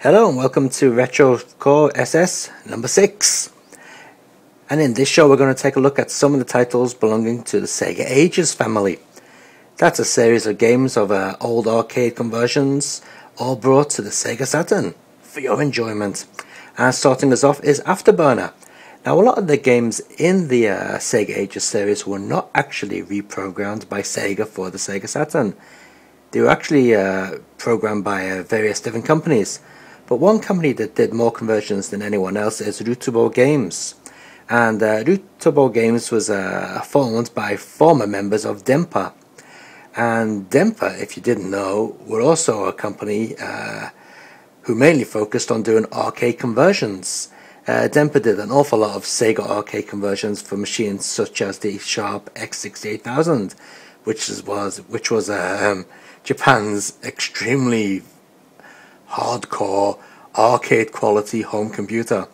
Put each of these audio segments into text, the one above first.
Hello and welcome to Retro Core SS number 6. And in this show we're going to take a look at some of the titles belonging to the Sega Ages family. That's a series of games of old arcade conversions, all brought to the Sega Saturn for your enjoyment. And starting us off is Afterburner. Now a lot of the games in the Sega Ages series were not actually reprogrammed by Sega for the Sega Saturn. They were actually programmed by various different companies. But one company that did more conversions than anyone else is Ballgames. And Ballgames was formed by former members of Denpa. And Denpa, if you didn't know, were also a company who mainly focused on doing arcade conversions. Denpa did an awful lot of Sega arcade conversions for machines such as the Sharp X68000, which was Japan's extremely hardcore arcade quality home computer.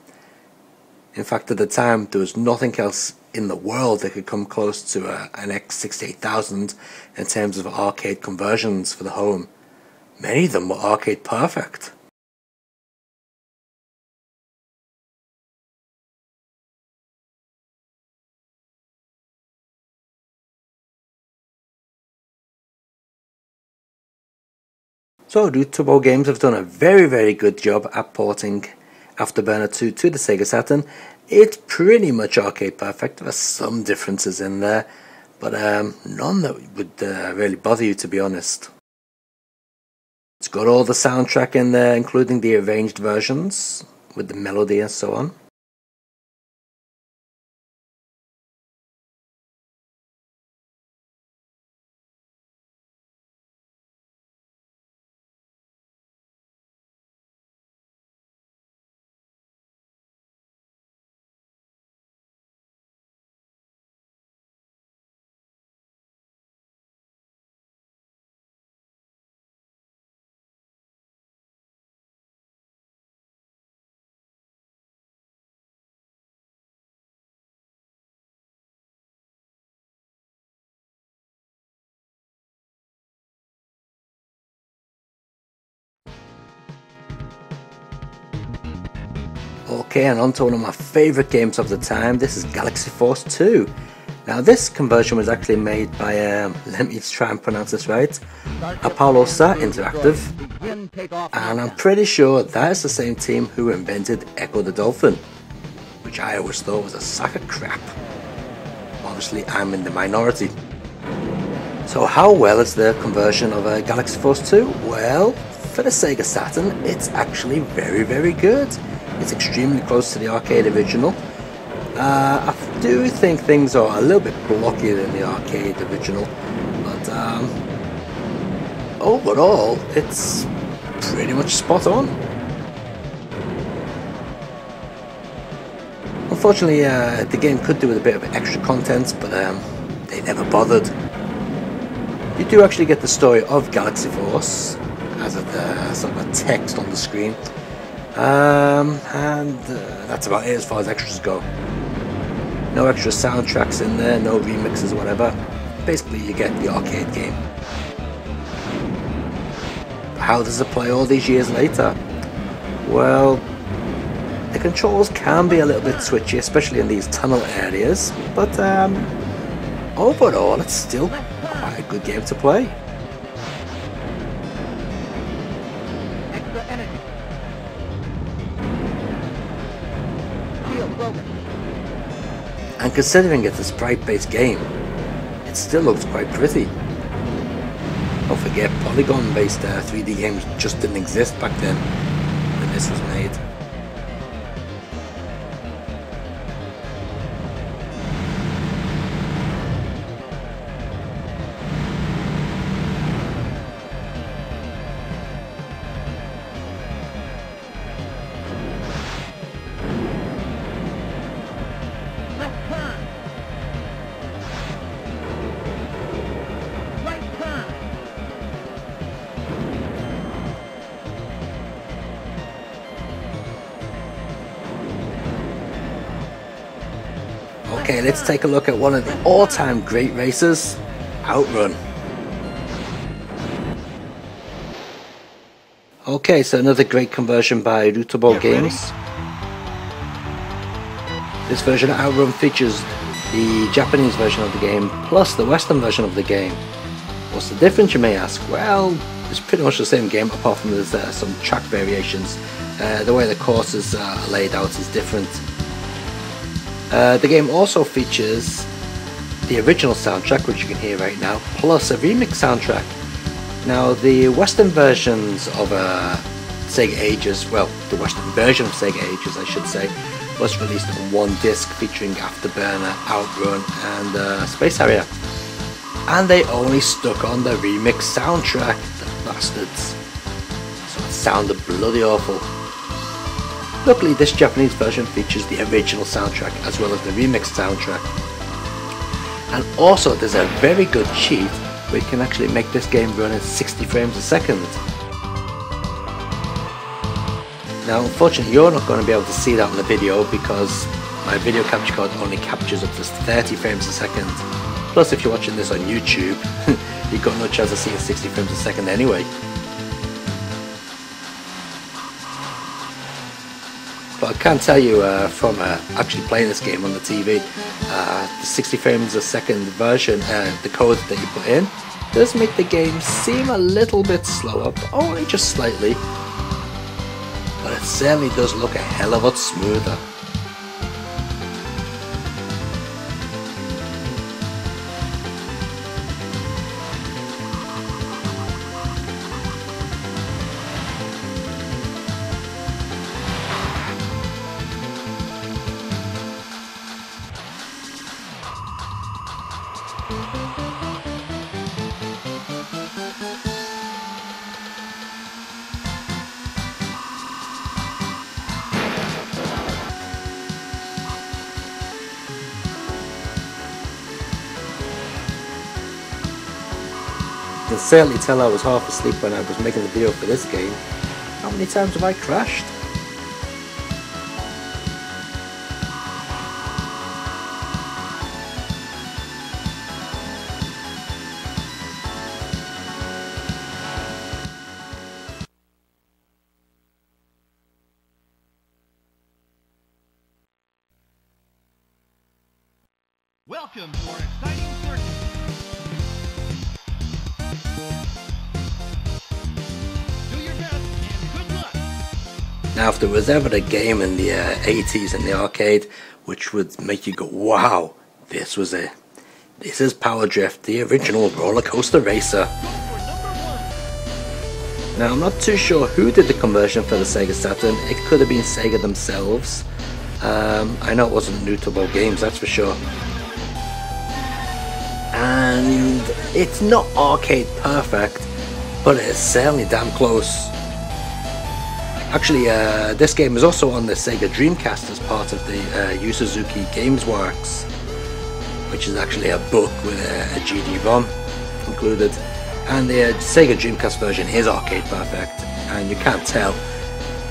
In fact, at the time there was nothing else in the world that could come close to an X68000 in terms of arcade conversions for the home. Many of them were arcade perfect. So Ballgames have done a very good job at porting Afterburner 2 to the Sega Saturn. It's pretty much arcade perfect. There are some differences in there, but none that would really bother you, to be honest. It's got all the soundtrack in there, including the arranged versions with the melody and so on. Okay, and on to one of my favourite games of the time. This is Galaxy Force 2. Now this conversion was actually made by, let me try and pronounce this right, Apollo Sat Interactive. And I'm pretty sure that is the same team who invented Echo the Dolphin, which I always thought was a sack of crap. Obviously I'm in the minority. So how well is the conversion of Galaxy Force 2? Well, for the Sega Saturn it's actually very good. It's extremely close to the arcade original. I do think things are a little bit blockier than the arcade original, but overall it's pretty much spot on. Unfortunately, the game could do with a bit of extra content, but they never bothered. You do actually get the story of Galaxy Force as a sort of a text on the screen. And that's about it as far as extras go. No extra soundtracks in there, no remixes or whatever. Basically you get the arcade game. How does it play all these years later? Well, the controls can be a little bit twitchy, especially in these tunnel areas, but overall it's still quite a good game to play. And considering it's a sprite-based game, it still looks quite pretty. Don't forget, polygon-based 3D games just didn't exist back then when this was made. Okay, let's take a look at one of the all-time great races, Outrun. Okay, so another great conversion by Ballgames. This version of Outrun features the Japanese version of the game plus the Western version of the game. What's the difference, you may ask? Well, it's pretty much the same game apart from there's some track variations. The way the courses are laid out is different. The game also features the original soundtrack, which you can hear right now, plus a remix soundtrack. Now, the Western versions of Sega Ages, well, the Western version of Sega Ages, I should say, was released on one disc featuring Afterburner, Outrun, and Space Harrier. And they only stuck on the remix soundtrack, the bastards. So it sounded bloody awful. Luckily, this Japanese version features the original soundtrack as well as the remix soundtrack. And also, there's a very good cheat where you can actually make this game run at 60 frames a second. Now, unfortunately, you're not going to be able to see that on the video because my video capture card only captures up to 30 frames a second. Plus, if you're watching this on YouTube, you've got no chance of seeing 60 frames a second anyway. But I can tell you from actually playing this game on the TV, the 60 frames a second version, the code that you put in, does make the game seem a little bit slower, but only just slightly. But it certainly does look a hell of a lot smoother. You can certainly tell I was half asleep when I was making the video for this game. How many times have I crashed? Welcome to our exciting circuit. Do your best and good luck. Now, if there was ever a game in the 80s in the arcade which would make you go, wow, this was it. This is Power Drift, the original roller coaster racer. Now, I'm not too sure who did the conversion for the Sega Saturn. It could have been Sega themselves. I know it wasn't Ballgames, that's for sure. And it's not arcade perfect, but it's certainly damn close. Actually, this game is also on the Sega Dreamcast as part of the Yu Suzuki Games Works, which is actually a book with a GD-ROM included. And the Sega Dreamcast version is arcade perfect, and you can't tell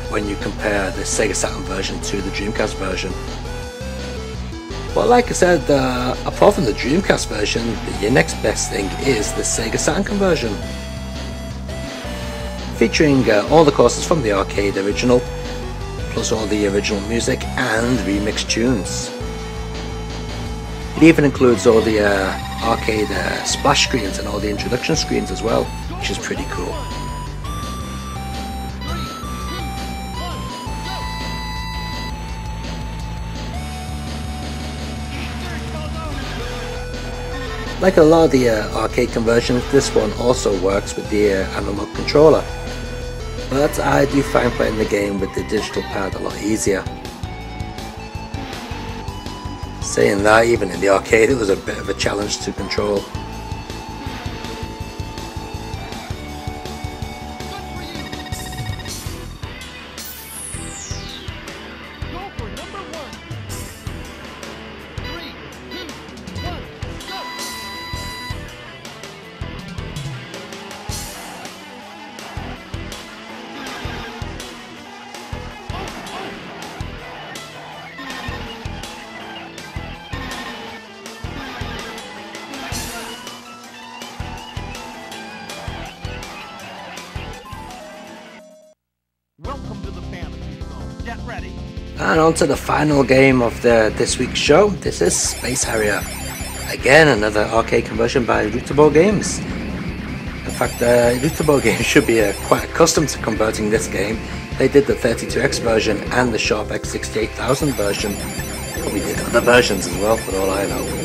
when you compare the Sega Saturn version to the Dreamcast version. But like I said, apart from the Dreamcast version, your next best thing is the Sega Saturn conversion, featuring all the courses from the arcade original, plus all the original music and remix tunes. It even includes all the arcade splash screens and all the introduction screens as well, which is pretty cool. Like a lot of the arcade conversions, this one also works with the analog controller, but I do find playing the game with the digital pad a lot easier. Saying that, even in the arcade it was a bit of a challenge to control. Get ready. And on to the final game of this week's show. This is Space Harrier. Again, another arcade conversion by ballgames. In fact, ballgames should be quite accustomed to converting this game. They did the 32X version and the Sharp X 68000 version. Probably did other versions as well, for all I know.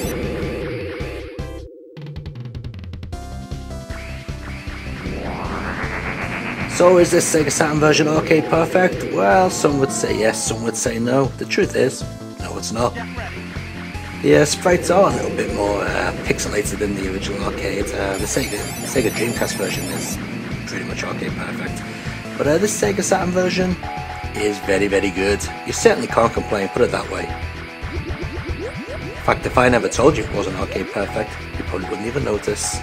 So is this Sega Saturn version arcade perfect? Well, some would say yes, some would say no. The truth is, no it's not. The sprites are a little bit more pixelated than the original arcade. The Sega Dreamcast version is pretty much arcade perfect. But this Sega Saturn version is very, very good. You certainly can't complain, put it that way. In fact, if I never told you it wasn't arcade perfect, you probably wouldn't even notice.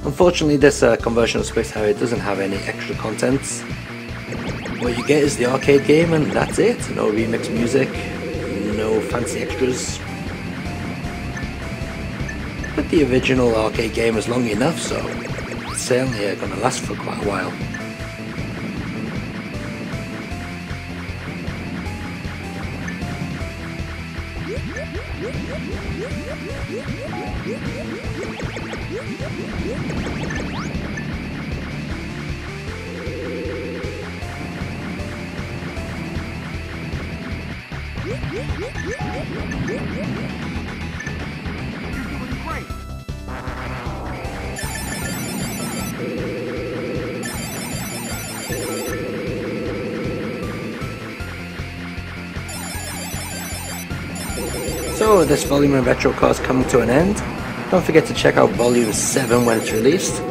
Unfortunately, this conversion of Space Harrier doesn't have any extra contents. What you get is the arcade game and that's it. No remix music, no fancy extras. But the original arcade game is long enough, so it's certainly going to last for quite a while. So this volume of retro cars coming to an end. Don't forget to check out volume 7 when it's released.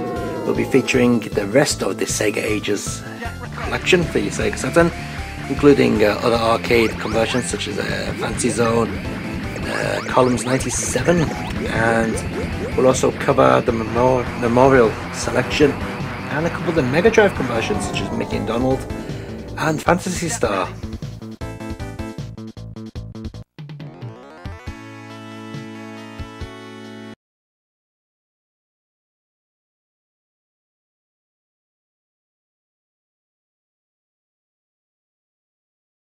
We'll be featuring the rest of the Sega Ages collection for your Sega Saturn, including other arcade conversions such as Fancy Zone, Columns 97, and we'll also cover the Memorial selection and a couple of the Mega Drive conversions such as Mickey and Donald and Fantasy Star.